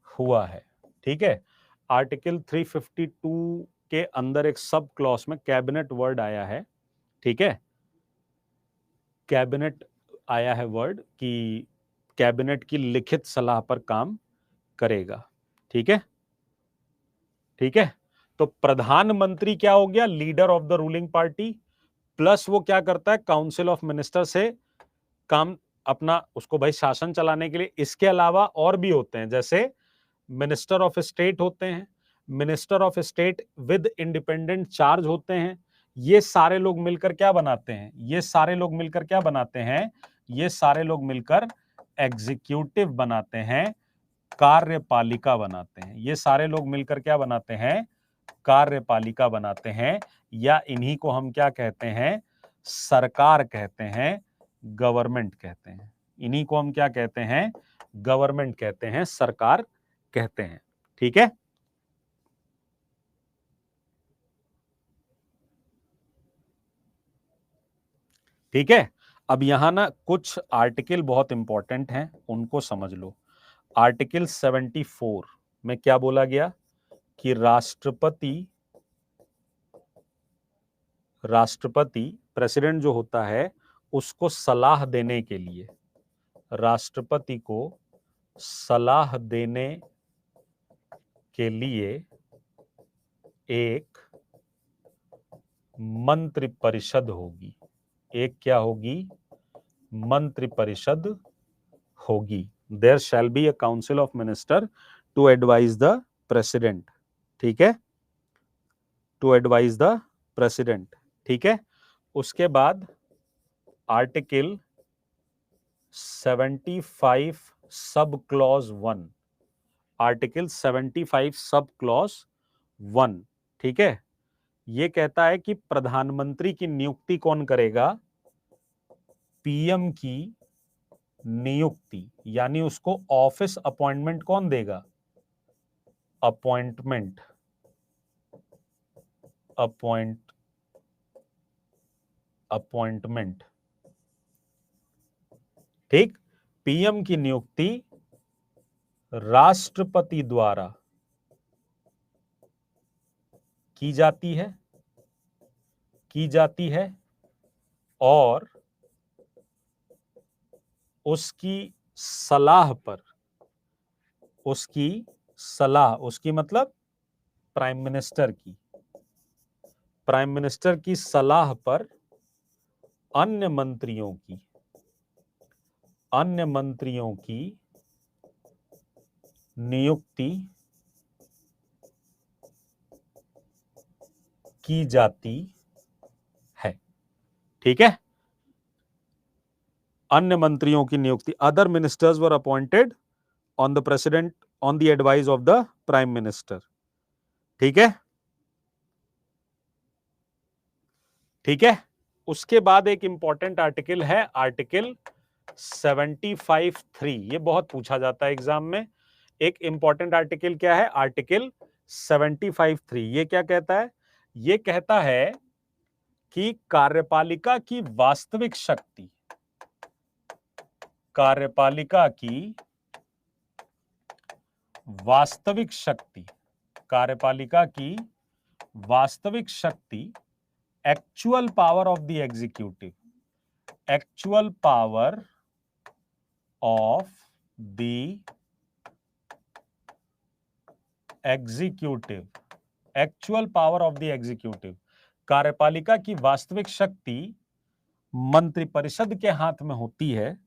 हुआ है, ठीक है? आर्टिकल 352 के अंदर एक सब क्लॉज में कैबिनेट वर्ड आया है, ठीक है? कैबिनेट आया है वर्ड कि कैबिनेट की लिखित सलाह पर काम करेगा, ठीक है? ठीक है, तो प्रधानमंत्री क्या हो गया? Leader of the ruling party, plus वो क्या करता है? काउंसिल ऑफ मिनिस्टर से काम अपना उसको भाई शासन चलाने के लिए। इसके अलावा और भी होते हैं, जैसे मिनिस्टर ऑफ स्टेट होते हैं, minister of state with independent charge होते हैं। ये सारे लोग मिलकर क्या बनाते हैं? ये सारे लोग मिलकर क्या बनाते हैं? ये सारे लोग मिलकर एग्जीक्यूटिव बनाते हैं, कार्यपालिका बनाते हैं। ये सारे लोग मिलकर क्या बनाते हैं? कार्यपालिका बनाते हैं, या इन्हीं को हम क्या कहते हैं? सरकार कहते हैं, गवर्नमेंट कहते हैं। इन्हीं को हम क्या कहते हैं? गवर्नमेंट कहते हैं, सरकार कहते हैं, ठीक है? ठीक है, अब यहां ना कुछ आर्टिकल बहुत इंपॉर्टेंट हैं, उनको समझ लो। आर्टिकल 74 में क्या बोला गया कि राष्ट्रपति प्रेसिडेंट जो होता है उसको सलाह देने के लिए, राष्ट्रपति को सलाह देने के लिए एक मंत्रिपरिषद होगी। एक क्या होगी? मंत्रिपरिषद होगी। There shall be a council of minister to advise the president, ठीक है? टू एडवाइज द प्रेसिडेंट, ठीक है? उसके बाद article 75 sub clause 1, article 75 sub clause 1, ठीक है? ये कहता है कि प्रधानमंत्री की नियुक्ति कौन करेगा? पीएम की नियुक्ति, यानी उसको ऑफिस अपॉइंटमेंट कौन देगा? अपॉइंटमेंट अपॉइंटमेंट, ठीक? पीएम की नियुक्ति राष्ट्रपति द्वारा की जाती है और उसकी सलाह पर, उसकी मतलब प्राइम मिनिस्टर की सलाह पर अन्य मंत्रियों की नियुक्ति की जाती है, ठीक है? अन्य मंत्रियों की नियुक्ति, other ministers were appointed on the president on the advice of the prime minister, ठीक है? ठीक है, उसके बाद एक इंपॉर्टेंट आर्टिकल है आर्टिकल 75(3), ये बहुत पूछा जाता है एग्जाम में। एक इंपॉर्टेंट आर्टिकल क्या है? आर्टिकल 75(3). ये क्या कहता है? ये कहता है कि कार्यपालिका की वास्तविक शक्ति, कार्यपालिका की वास्तविक शक्ति actual power of the executive, actual power of the executive, actual power of the executive, कार्यपालिका की वास्तविक शक्ति मंत्रिपरिषद के हाथ में होती है,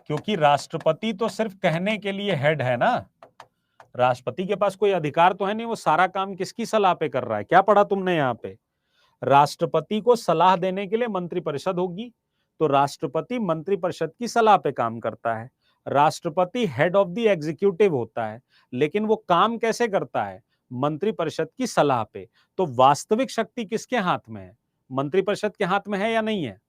क्योंकि राष्ट्रपति तो सिर्फ कहने के लिए हेड है ना, राष्ट्रपति के पास कोई अधिकार तो है नहीं, वो सारा काम किसकी सलाह पे कर रहा है? क्या पढ़ा तुमने यहाँ पे? राष्ट्रपति को सलाह देने के लिए मंत्रिपरिषद होगी, तो राष्ट्रपति मंत्रिपरिषद की सलाह पे काम करता है। राष्ट्रपति हेड ऑफ द एग्जीक्यूटिव होता है, लेकिन वो काम कैसे करता है? मंत्रिपरिषद की सलाह पे। तो वास्तविक शक्ति किसके हाथ में है? मंत्रिपरिषद के हाथ में है या नहीं है?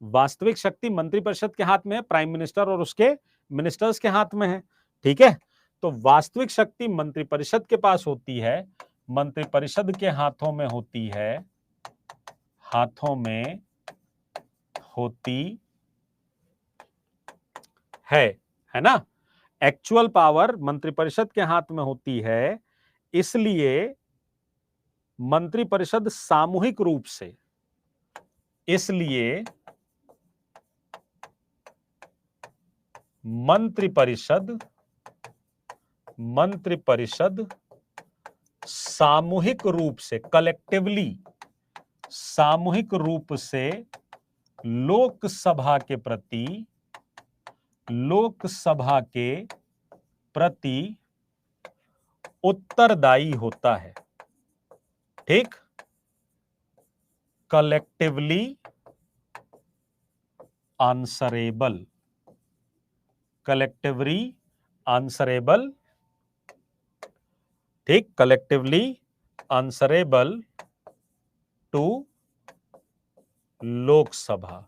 वास्तविक शक्ति मंत्रिपरिषद के हाथ में है, प्राइम मिनिस्टर और उसके मिनिस्टर्स के हाथ में है। ठीक है, तो वास्तविक शक्ति मंत्रिपरिषद के पास होती है, मंत्रिपरिषद के हाथों में होती है, हाथों में होती है ना? एक्चुअल पावर मंत्रिपरिषद के हाथ में होती है, इसलिए मंत्रिपरिषद सामूहिक रूप से, इसलिए मंत्रिपरिषद सामूहिक रूप से, कलेक्टिवली, सामूहिक रूप से लोकसभा के प्रति उत्तरदायी होता है। ठीक, कलेक्टिवली आंसरेबल, कलेक्टिवली आंसरेबल, ठीक, कलेक्टिवली आंसरेबल टू लोकसभा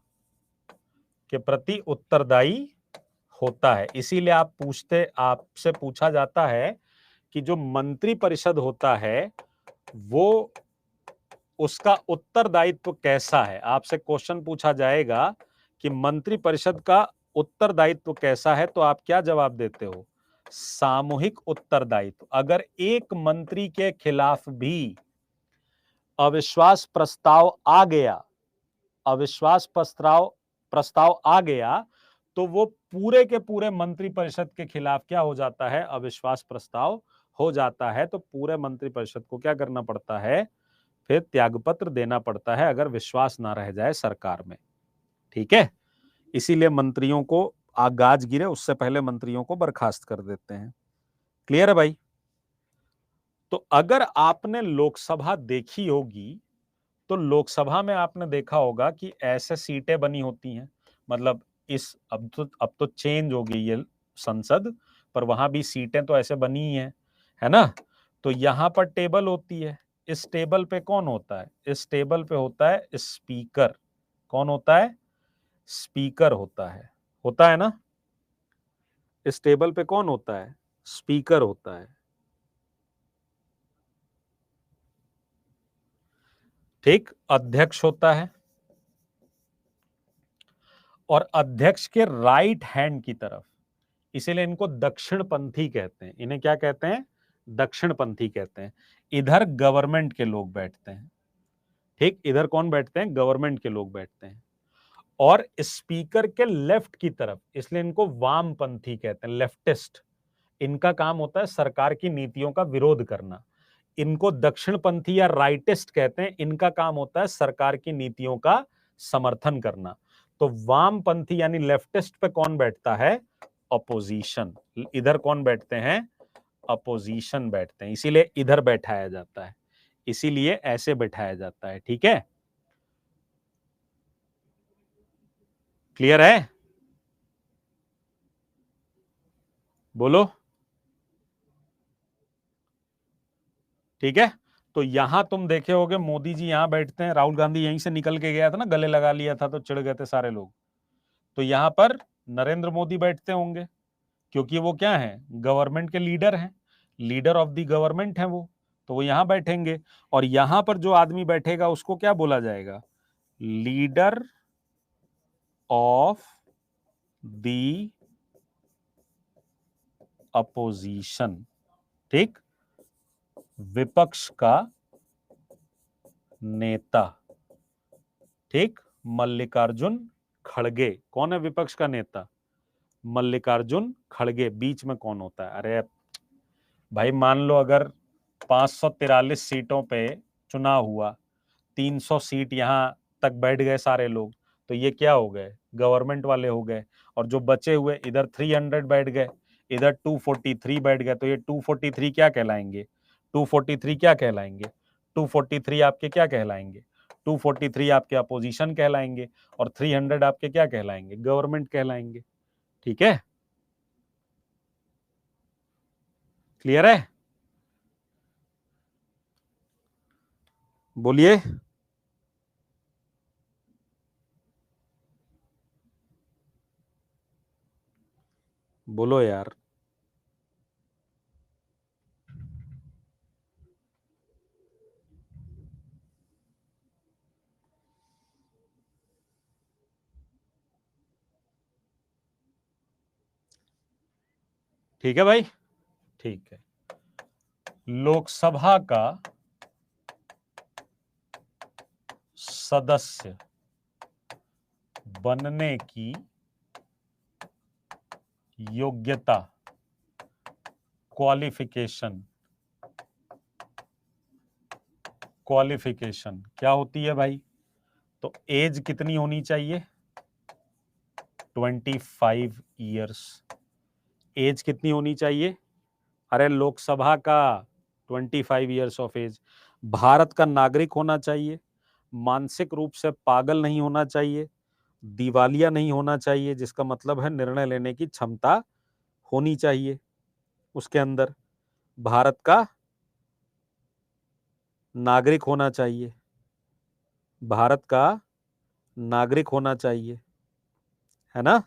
के प्रति उत्तरदायी होता है। इसीलिए आपसे पूछा जाता है कि जो मंत्रिपरिषद होता है वो, उसका उत्तरदायित्व कैसा है। आपसे क्वेश्चन पूछा जाएगा कि मंत्रिपरिषद का उत्तरदायित्व कैसा है, तो आप क्या जवाब देते हो? सामूहिक उत्तरदायित्व। अगर एक मंत्री के खिलाफ भी अविश्वास प्रस्ताव आ गया, अविश्वास प्रस्ताव आ गया, तो वो पूरे के पूरे मंत्रिपरिषद के खिलाफ क्या हो जाता है? अविश्वास प्रस्ताव हो जाता है। तो पूरे मंत्रिपरिषद को क्या करना पड़ता है? फिर त्यागपत्र देना पड़ता है, अगर विश्वास ना रह जाए सरकार में। ठीक है, इसीलिए मंत्रियों को आगाज गिरे उससे पहले मंत्रियों को बर्खास्त कर देते हैं। क्लियर है भाई? तो अगर आपने लोकसभा देखी होगी, तो लोकसभा में आपने देखा होगा कि ऐसे सीटें बनी होती हैं, मतलब अब तो चेंज हो गई है संसद, पर वहां भी सीटें तो ऐसे बनी ही है ना? तो यहां पर टेबल होती है, इस टेबल पे कौन होता है? इस टेबल पे होता है स्पीकर। कौन होता है? स्पीकर होता है ना? इस टेबल पे कौन होता है? स्पीकर होता है। ठीक, अध्यक्ष होता है, और अध्यक्ष के राइट हैंड की तरफ, इसीलिए इनको दक्षिणपंथी कहते हैं। इन्हें क्या कहते हैं? दक्षिणपंथी कहते हैं। इधर गवर्नमेंट के लोग बैठते हैं। ठीक, इधर कौन बैठते हैं? गवर्नमेंट के लोग बैठते हैं। और स्पीकर के लेफ्ट की तरफ, इसलिए इनको वामपंथी कहते हैं, लेफ्टिस्ट। इनका काम होता है सरकार की नीतियों का विरोध करना। इनको दक्षिणपंथी या राइटिस्ट कहते हैं, इनका काम होता है सरकार की नीतियों का समर्थन करना। तो वामपंथी यानी लेफ्टिस्ट पे कौन बैठता है? अपोजिशन। इधर कौन बैठते हैं? अपोजिशन बैठते हैं। इसीलिए इधर बैठाया जाता है, इसीलिए ऐसे बैठाया जाता है। ठीक है, क्लियर है? बोलो। ठीक है, तो यहां तुम देखे होगे मोदी जी यहां बैठते हैं, राहुल गांधी यहीं से निकल के गया था ना, गले लगा लिया था तो चिढ़ गए थे सारे लोग। तो यहां पर नरेंद्र मोदी बैठते होंगे, क्योंकि वो क्या है? गवर्नमेंट के लीडर हैं, लीडर ऑफ द गवर्नमेंट है वो, तो वो यहां बैठेंगे। और यहां पर जो आदमी बैठेगा उसको क्या बोला जाएगा? Leader of the opposition. ठीक, विपक्ष का नेता। ठीक, मल्लिकार्जुन खड़गे। कौन है विपक्ष का नेता? मल्लिकार्जुन खड़गे। बीच में कौन होता है? अरे भाई, मान लो अगर 543 सीटों पे चुनाव हुआ, 300 सीट यहां तक बैठ गए सारे लोग, तो ये क्या हो गए? गवर्नमेंट वाले हो गए। और जो बचे हुए इधर 300 बैठ गए, इधर 243 बैठ गए, तो ये 243 क्या कहलाएंगे, 243 क्या कहलाएंगे, 243 आपके क्या कहलाएंगे, 243 आपके अपोजिशन कहलाएंगे, और 300 आपके क्या कहलाएंगे, गवर्नमेंट कहलाएंगे। ठीक है, क्लियर है? बोलिए। बोलो यार। ठीक है भाई, ठीक है। लोकसभा का सदस्य बनने की योग्यता, क्वालिफिकेशन, क्वालिफिकेशन क्या होती है भाई? तो एज कितनी होनी चाहिए, 25 ईयर्स। एज कितनी होनी चाहिए? अरे लोकसभा का 25 ईयर्स ऑफ एज। भारत का नागरिक होना चाहिए, मानसिक रूप से पागल नहीं होना चाहिए, दिवालिया नहीं होना चाहिए, जिसका मतलब है निर्णय लेने की क्षमता होनी चाहिए उसके अंदर। भारत का नागरिक होना चाहिए, भारत का नागरिक होना चाहिए, है ना?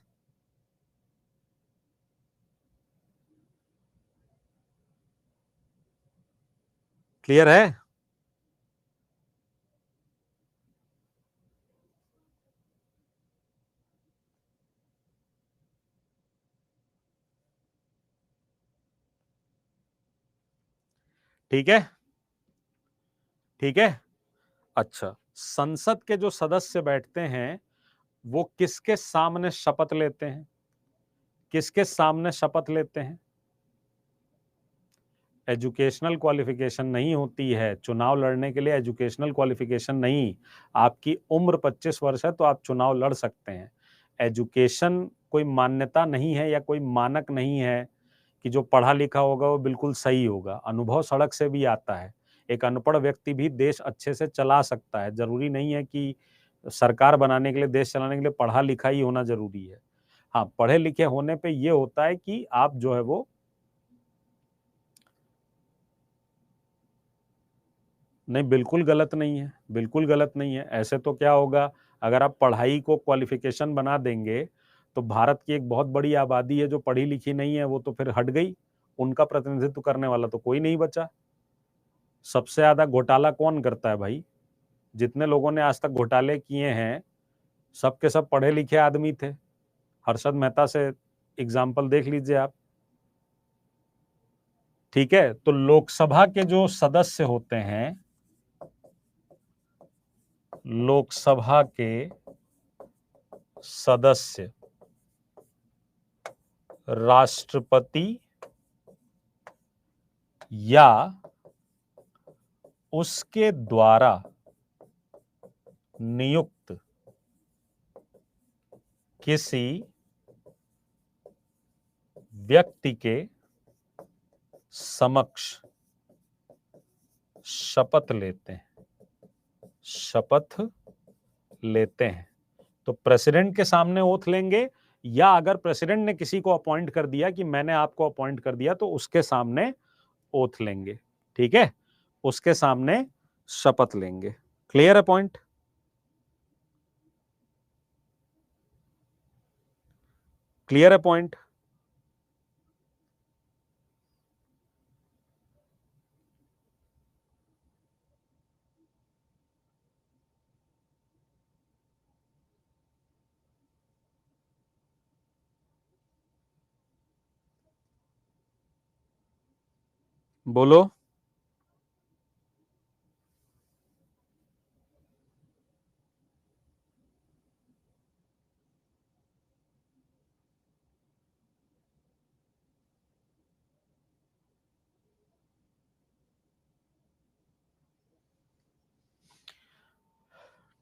क्लियर है? ठीक है, ठीक है। अच्छा, संसद के जो सदस्य बैठते हैं वो किसके सामने शपथ लेते हैं, किसके सामने शपथ लेते हैं? एजुकेशनल क्वालिफिकेशन नहीं होती है चुनाव लड़ने के लिए, एजुकेशनल क्वालिफिकेशन नहीं। आपकी उम्र 25 वर्ष है तो आप चुनाव लड़ सकते हैं। एजुकेशन कोई मान्यता नहीं है या कोई मानक नहीं है कि जो पढ़ा लिखा होगा वो बिल्कुल सही होगा। अनुभव सड़क से भी आता है। एक अनपढ़ व्यक्ति भी देश अच्छे से चला सकता है। जरूरी नहीं है कि सरकार बनाने के लिए, देश चलाने के लिए पढ़ा लिखा ही होना जरूरी है। हाँ, पढ़े लिखे होने पे ये होता है कि आप जो है वो, नहीं बिल्कुल गलत नहीं है, बिल्कुल गलत नहीं है। ऐसे तो क्या होगा, अगर आप पढ़ाई को क्वालिफिकेशन बना देंगे तो भारत की एक बहुत बड़ी आबादी है जो पढ़ी लिखी नहीं है, वो तो फिर हट गई। उनका प्रतिनिधित्व करने वाला तो कोई नहीं बचा। सबसे ज्यादा घोटाला कौन करता है भाई? जितने लोगों ने आज तक घोटाले किए हैं सब के सब पढ़े लिखे आदमी थे। हर्षद मेहता से एग्जाम्पल देख लीजिए आप। ठीक है, तो लोकसभा के जो सदस्य होते हैं, लोकसभा के सदस्य राष्ट्रपति या उसके द्वारा नियुक्त किसी व्यक्ति के समक्ष शपथ लेते हैं, शपथ लेते हैं। तो प्रेसिडेंट के सामने ओथ लेंगे, या अगर प्रेसिडेंट ने किसी को अपॉइंट कर दिया कि मैंने आपको अपॉइंट कर दिया, तो उसके सामने ओथ लेंगे। ठीक है, उसके सामने शपथ लेंगे। क्लियर है पॉइंट? क्लियर है पॉइंट? बोलो।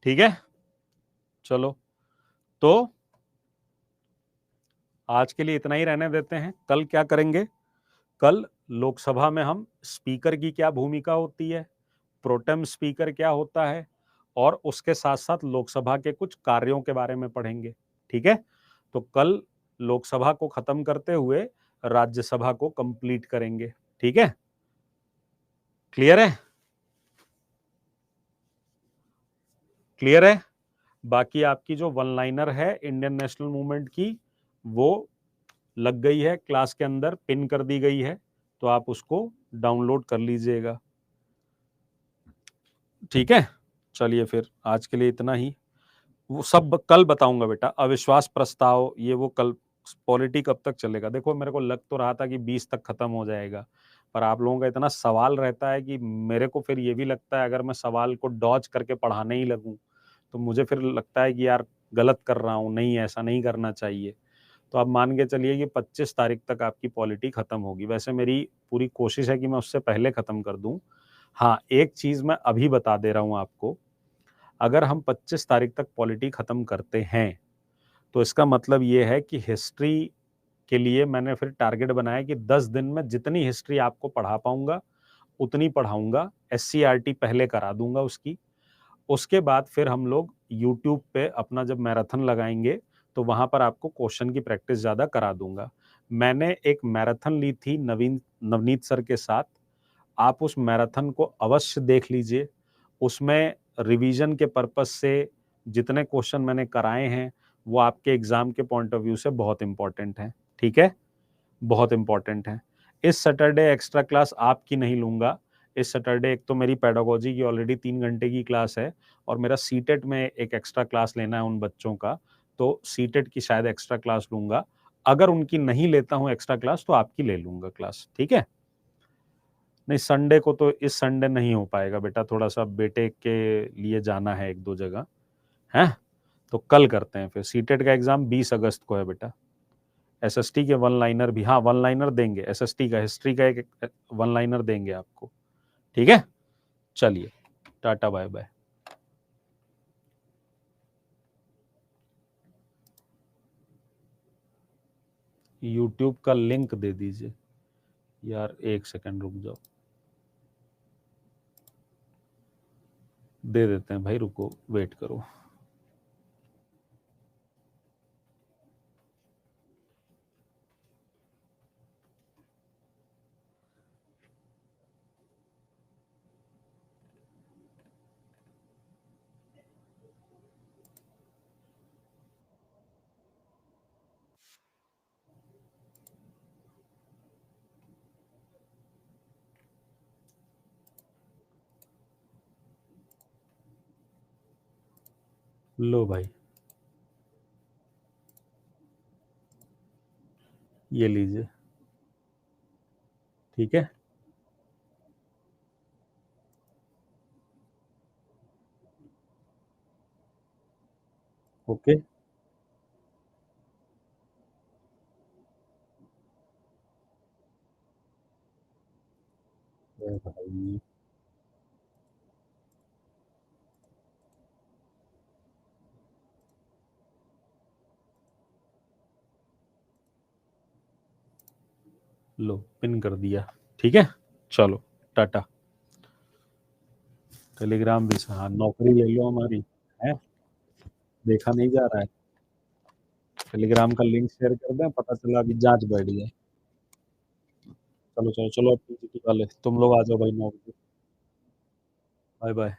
ठीक है, चलो। तो आज के लिए इतना ही रहने देते हैं। कल क्या करेंगे? कल लोकसभा में हम स्पीकर की क्या भूमिका होती है, प्रोटेम स्पीकर क्या होता है, और उसके साथ साथ लोकसभा के कुछ कार्यों के बारे में पढ़ेंगे। ठीक है? तो कल लोकसभा को खत्म करते हुए राज्यसभा को कंप्लीट करेंगे। ठीक है? क्लियर है? क्लियर है? बाकी आपकी जो वन लाइनर है इंडियन नेशनल मूवमेंट की, वो लग गई है क्लास के अंदर, पिन कर दी गई है, तो आप उसको डाउनलोड कर लीजिएगा। ठीक है? चलिए फिर आज के लिए इतना ही। वो सब कल बताऊंगा बेटा। अविश्वास प्रस्ताव ये वो कल। पॉलिटी कब तक चलेगा? देखो मेरे को लग तो रहा था कि 20 तक खत्म हो जाएगा, पर आप लोगों का इतना सवाल रहता है कि मेरे को फिर ये भी लगता है अगर मैं सवाल को डॉज करके पढ़ाने ही लगूं तो मुझे फिर लगता है कि यार गलत कर रहा हूं, नहीं ऐसा नहीं करना चाहिए। तो आप मान के चलिए कि 25 तारीख तक आपकी पॉलिटी खत्म होगी। वैसे मेरी पूरी कोशिश है कि मैं उससे पहले खत्म कर दूं। हाँ, एक चीज मैं अभी बता दे रहा हूं आपको। अगर हम 25 तारीख तक पॉलिटी खत्म करते हैं तो इसका मतलब ये है कि हिस्ट्री के लिए मैंने फिर टारगेट बनाया कि 10 दिन में जितनी हिस्ट्री आपको पढ़ा पाऊंगा उतनी पढ़ाऊंगा। एससीईआरटी पहले करा दूंगा उसकी। उसके बाद फिर हम लोग यूट्यूब पे अपना जब मैराथन लगाएंगे तो वहां पर आपको क्वेश्चन की प्रैक्टिस ज्यादा करा दूंगा। मैंने एक मैराथन ली थी नवनीत सर के साथ। आप उस मैराथन को अवश्य देख लीजिए। उसमें रिवीजन के पर्पस से जितने क्वेश्चन मैंने कराए हैं वो आपके एग्जाम के पॉइंट ऑफ व्यू से बहुत इंपॉर्टेंट हैं। ठीक है? बहुत इंपॉर्टेंट है। इस सैटरडे एक्स्ट्रा क्लास आपकी नहीं लूंगा। इस सैटरडे एक तो मेरी पेडागोजी की ऑलरेडी 3 घंटे की क्लास है, और मेरा सीटेट में एक एक्स्ट्रा क्लास लेना है उन बच्चों का, तो सीटेट की शायद एक्स्ट्रा क्लास लूंगा। अगर उनकी नहीं लेता हूं एक्स्ट्रा क्लास तो आपकी ले लूंगा क्लास। ठीक है? नहीं, संडे को तो इस संडे नहीं हो पाएगा बेटा, थोड़ा सा बेटे के लिए जाना है एक दो जगह है। तो कल करते हैं फिर। सीटेट का एग्जाम 20 अगस्त को है बेटा। एसएसटी के वन लाइनर भी, हाँ वन लाइनर देंगे। एसएसटी का हिस्ट्री का एक वन लाइनर देंगे आपको। ठीक है? चलिए, टाटा बाय बाय। यूट्यूब का लिंक दे दीजिए यार, एक सेकंड रुक जाओ। दे देते हैं भाई, रुको वेट करो। लो भाई, ये लीजिए। ठीक है? ओके। भाई लो, पिन कर दिया। ठीक है? चलो, टाटा। टेलीग्राम भी हाँ, नौकरी ले लो हमारी। है? देखा नहीं जा रहा है? टेलीग्राम का लिंक शेयर कर दें, पता चला अभी जांच बैठ जाए। चलो चलो चलो, अब पीजीटी वाले तुम लोग आ जाओ भाई 9 बजे। Bye bye.